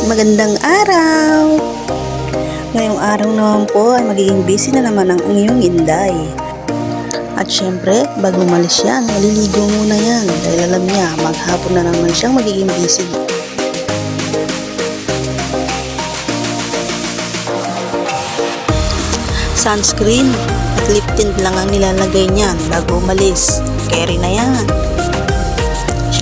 Magandang araw! Ngayong araw naman po ay magiging busy na naman ang iyong Inday. At syempre, bago umalis yan, maliligo muna yan dahil alam niya maghapon na naman siyang magiging busy. Sunscreen at lip tint lang ang nilalagay niyan bago umalis. Carry na yan.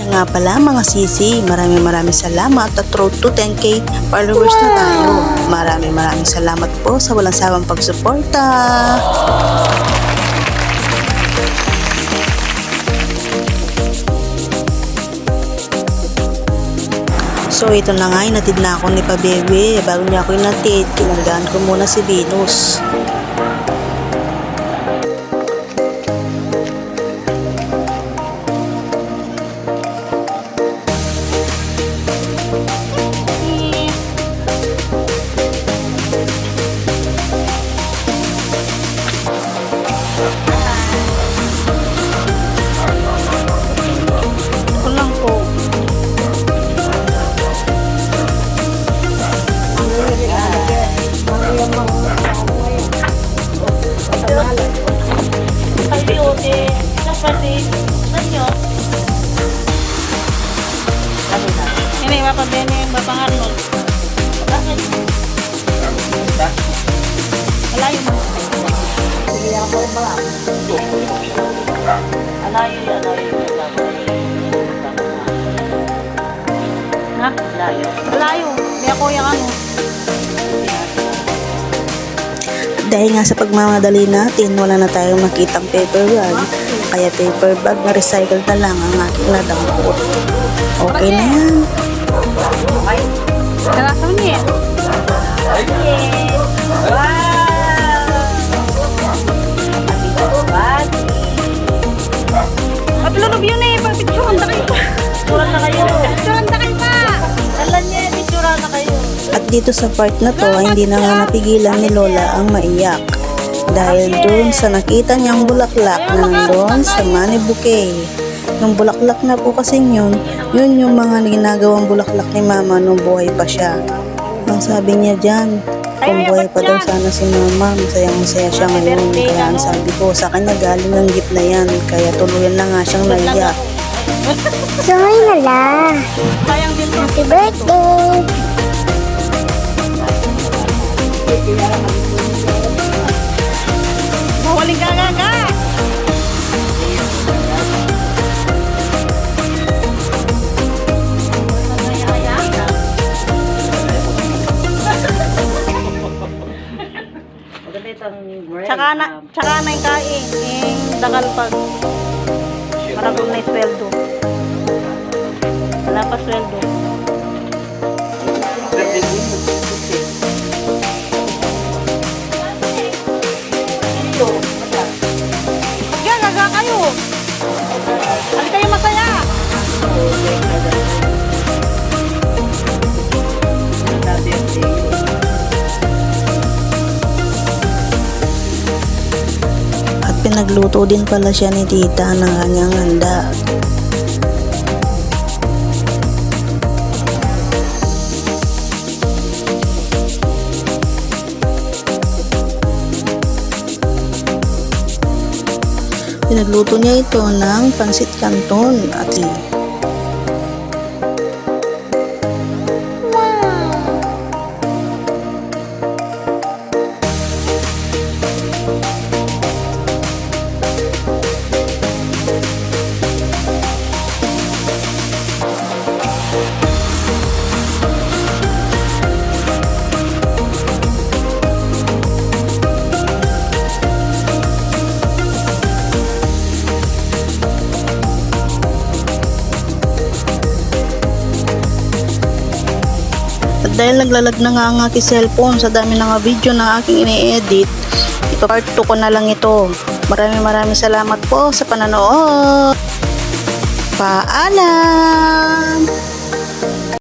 Nga pala mga sisi, maraming salamat at road to 10k followers na tayo. Maraming salamat po sa walang sawang pagsuporta. So ito na nga, inatid na ako ni Pabebe. Bago niya ako inatid, kinargaan ko muna si Venus. Ini Bapak Bene, Bapak Arnold. Bakit? Alayo mo. Sige ako ba? Alayo. Ha? Alayo. Di ako yung ano. Dahil nga sa pagmamadali natin, wala na tayong makitang paper bag. Kaya paper bag na recycle na lang ang aking nadampot. Okay na yan. Nalasaw niya. Patulog yun eh. Pagpicturan na kayo pa. Picturan na kayo pa. Alam niya, picturan na kayo. At dito sa part na to, ay hindi na nga napigilan ni Lola ang maiyak. Dahil dun sa nakita niyang bulaklak na nandun sa money bouquet. Yung bulaklak na po kasi yun yung mga ginagawang bulaklak ni Mama nung buhay pa siya. Ang sabi niya dyan, kung buhay pa daw sana si Mama, masaya siya ngayon. Kaya ang sabi ko, sa kanya galing ang gift na yan. Kaya tuluyan na nga siyang naiyak. Sorry na lang. Happy birthday! Mawaling ka. Tsaka na yung kain. Yung dagal pag maragong na yung sweldo. Wala pa sweldo. Gaga kayo. Ano kayo masaya? At pinagluto din pala siya ni Tita ng kanyang handa. Pinagluto niya ito ng pansit canton at dahil naglalag na nga ang aking cellphone sa dami ng video na aking ini-edit, ipapart 2 ko na lang ito. Maraming salamat po sa pananood. Paalam!